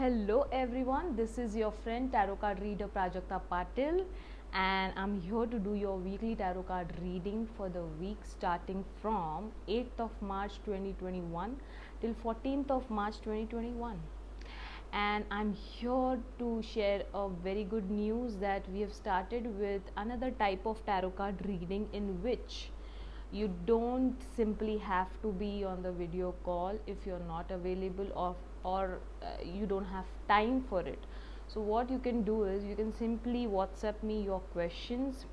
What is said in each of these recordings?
Hello everyone, this is your friend tarot card reader Prajakta Patil, and I'm here to do your weekly tarot card reading for the week starting from 8th of March 2021 till 14th of March 2021. And I'm here to share a very good news that we have started with another type of tarot card reading in which you don't simply have to be on the video call if you're not available, or you don't have time for it. So what you can do is you can simply WhatsApp me your questions,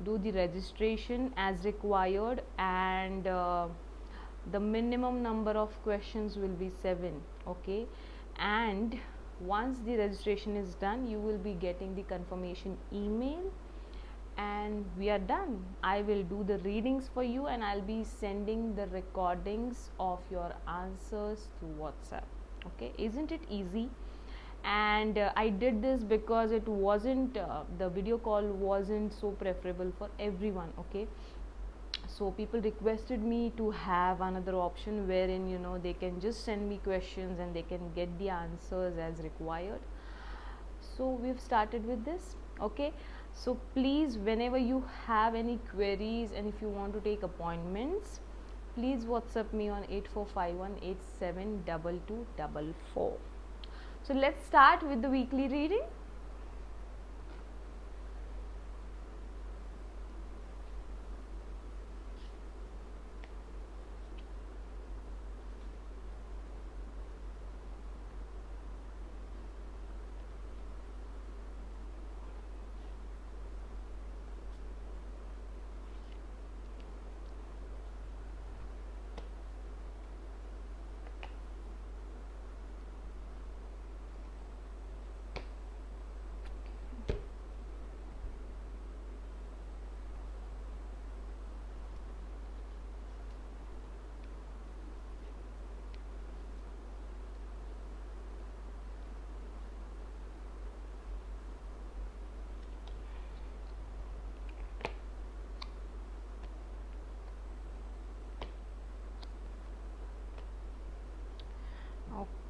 do the registration as required, and the minimum number of questions will be 7. Okay, and once the registration is done, you will be getting the confirmation email and we are done. I will do the readings for you and I'll be sending the recordings of your answers through WhatsApp. Okay, isn't it easy? And I did this because it wasn't the video call wasn't so preferable for everyone. Okay, so people requested me to have another option wherein they can just send me questions and they can get the answers as required. So we've started with this. Okay, so please, whenever you have any queries and if you want to take appointments, please WhatsApp me on 8451872244. So let's start with the weekly reading.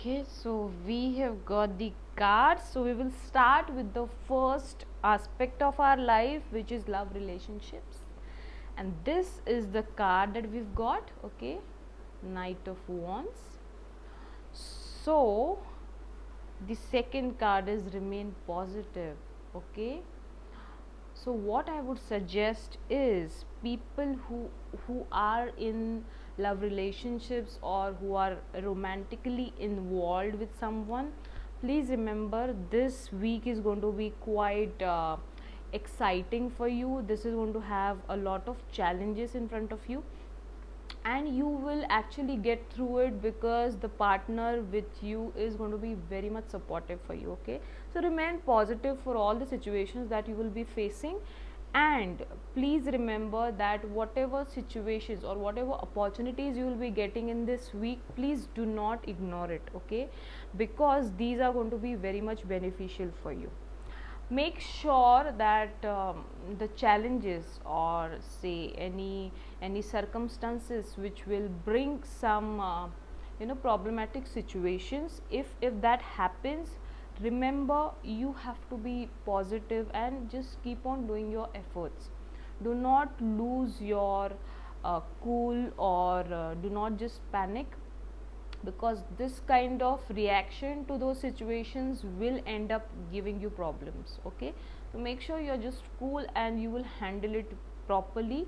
Okay, so we have got the cards. So we will start with the first aspect of our life, which is love relationships. And this is the card that we've got. Okay, Knight of Wands. So the second card is remain positive. Okay, so what I would suggest is people who are in love relationships or who are romantically involved with someone, please remember this week is going to be quite exciting for you. This is going to have a lot of challenges in front of you, and you will actually get through it because the partner with you is going to be very much supportive for you. Okay, so remain positive for all the situations that you will be facing, and please remember that whatever situations or whatever opportunities you will be getting in this week, please do not ignore it. Okay, because these are going to be very much beneficial for you. Make sure that the challenges or say any circumstances which will bring some problematic situations, if that happens, remember you have to be positive and just keep on doing your efforts. Do not lose your cool, or do not just panic, because this kind of reaction to those situations will end up giving you problems. Okay, so make sure you're just cool and you will handle it properly,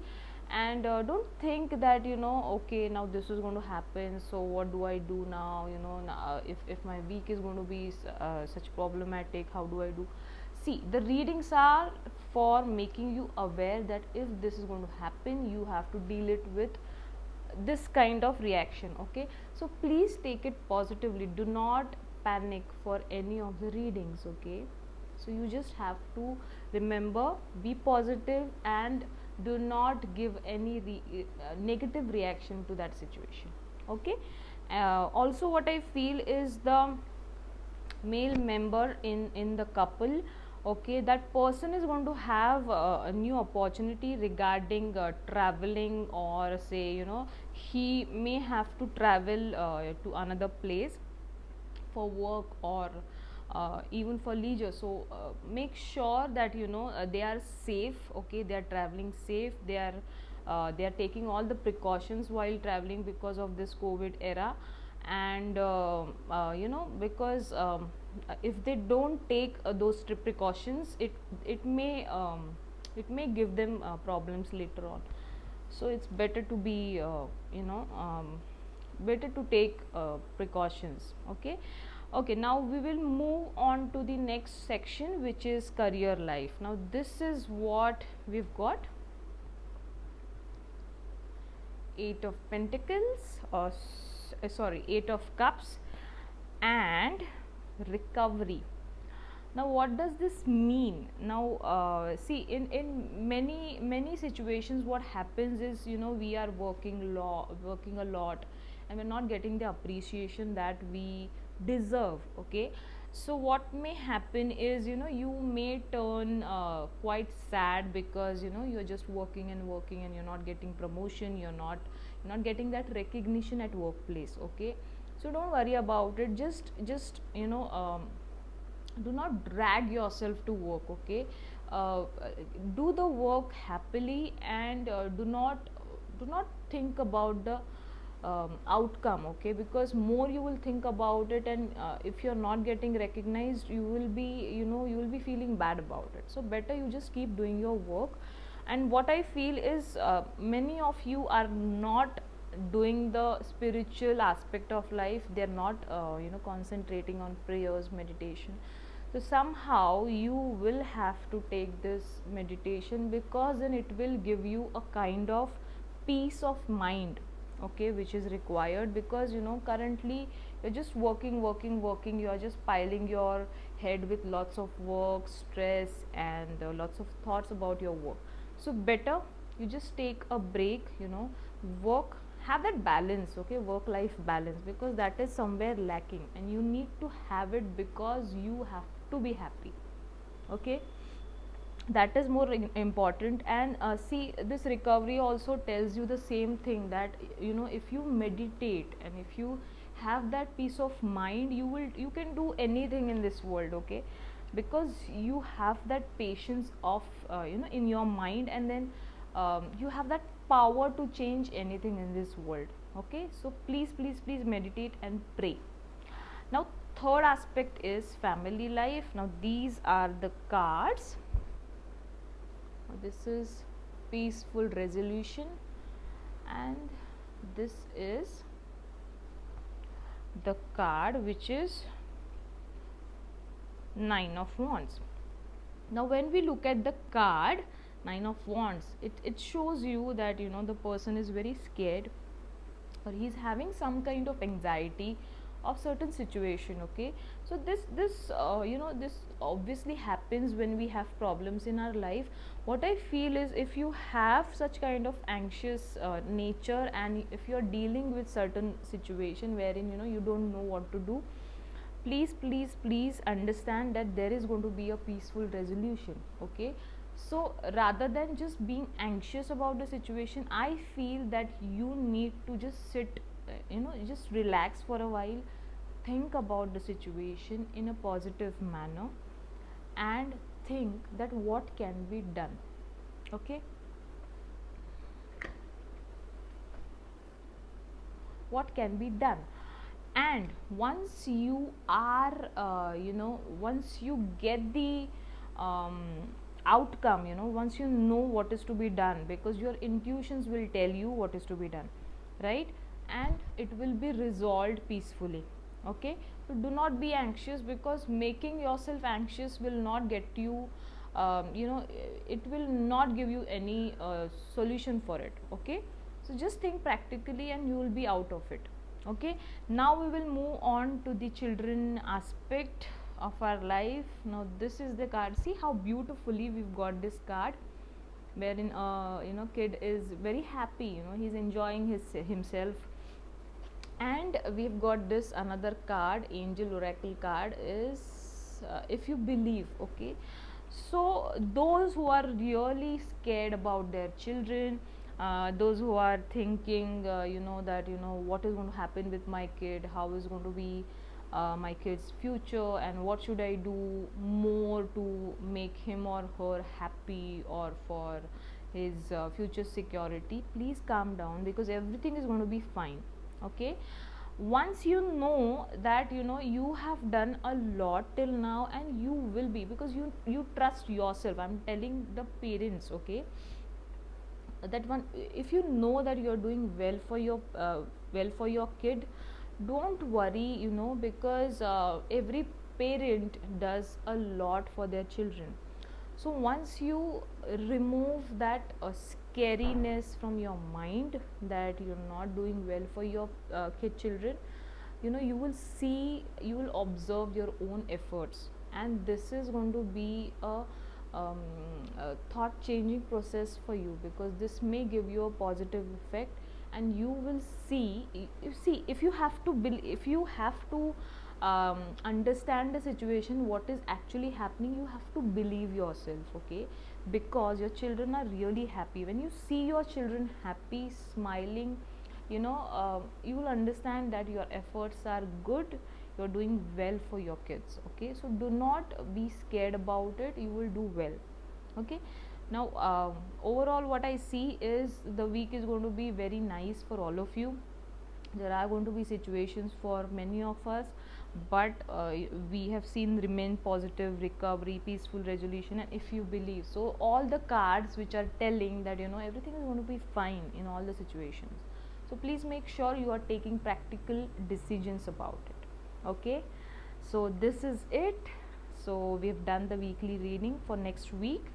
and don't think that okay, now this is going to happen, so what do I do now? Now, if my week is going to be such problematic, how do I do? See, the readings are for making you aware that if this is going to happen, you have to deal it with this kind of reaction. Okay, so please take it positively. Do not panic for any of the readings. Okay, so you just have to remember, be positive and do not give any negative reaction to that situation. Okay, also what I feel is the male member in the couple, okay, that person is going to have a new opportunity regarding traveling, or say he may have to travel to another place, for work or even for leisure. So make sure that they are safe, okay, they are traveling safe, they are taking all the precautions while traveling because of this COVID era. And because if they don't take those precautions, it may give them problems later on. So it's better to be better to take precautions. Okay. Okay, now we will move on to the next section, which is career life. Now this is what we've got: eight of pentacles, or sorry, eight of cups, and recovery. Now what does this mean? Now see, in many situations, what happens is, we are working a lot, and we're not getting the appreciation that we deserve. Okay, so what may happen is, you may turn quite sad, because you're just working and working, and you're not getting promotion, you're not getting that recognition at workplace. Okay, so don't worry about it. Just do not drag yourself to work. Okay, uh, do the work happily, and do not think about the outcome. Okay, because more you will think about it, and if you're not getting recognized, you will be feeling bad about it. So better you just keep doing your work. And what I feel is, many of you are not doing the spiritual aspect of life. They're not concentrating on prayers, meditation. So somehow you will have to take this meditation, because then it will give you a kind of peace of mind, okay, which is required. Because currently you're just working, you are just piling your head with lots of work, stress, and lots of thoughts about your work. So better you just take a break, work, have that balance. Okay, work life balance, because that is somewhere lacking, and you need to have it, because you have to be happy. Okay, that is more important. And see, this recovery also tells you the same thing, that if you meditate, and if you have that peace of mind, you can do anything in this world. Okay, because you have that patience of in your mind, and then you have that power to change anything in this world. Okay, so please meditate and pray. Now third aspect is family life. Now these are the cards. This is peaceful resolution, and this is the card which is nine of wands. Now when we look at the card nine of wands, it shows you that the person is very scared, or he's having some kind of anxiety of certain situation. Okay, so this obviously happens when we have problems in our life. What I feel is, if you have such kind of anxious nature, and if you're dealing with certain situation wherein you don't know what to do, please understand that there is going to be a peaceful resolution. Okay, so rather than just being anxious about the situation, I feel that you need to just sit, just relax for a while, think about the situation in a positive manner, and think that what can be done. Okay, what can be done. And once you are once you get the um, outcome, once you know what is to be done, because your intuitions will tell you what is to be done, right? And it will be resolved peacefully. Okay, so do not be anxious, because making yourself anxious will not get you it will not give you any solution for it. Okay, so just think practically, and you will be out of it. Okay, now we will move on to the children aspect of our life. Now this is the card. See how beautifully we've got this card, wherein kid is very happy, he's enjoying himself. And we've got this another card, angel oracle card, is if you believe. Okay, so those who are really scared about their children, those who are thinking that what is going to happen with my kid, how is going to be my kid's future and what should I do more to make him or her happy or for his future security. Please calm down, because everything is going to be fine. Okay, once you know that you have done a lot till now, and you will be, because you trust yourself. I'm telling the parents, okay, that one, if you know that you're doing well for your kid, don't worry, because every parent does a lot for their children. So once you remove that scariness from your mind that you're not doing well for your kid children, you will see, you will observe your own efforts, and this is going to be a thought changing process for you, because this may give you a positive effect. And you will see, if you have to if you have to understand the situation, what is actually happening, you have to believe yourself, okay, because your children are really happy. When you see your children happy, smiling, you will understand that your efforts are good, you're doing well for your kids. Okay, so do not be scared about it, you will do well. Okay, now overall what I see is the week is going to be very nice for all of you. There are going to be situations for many of us, but we have seen remain positive, recovery, peaceful resolution, and if you believe, so all the cards which are telling that everything is going to be fine in all the situations. So please make sure you are taking practical decisions about it. Okay, so this is it. So we have done the weekly reading for next week.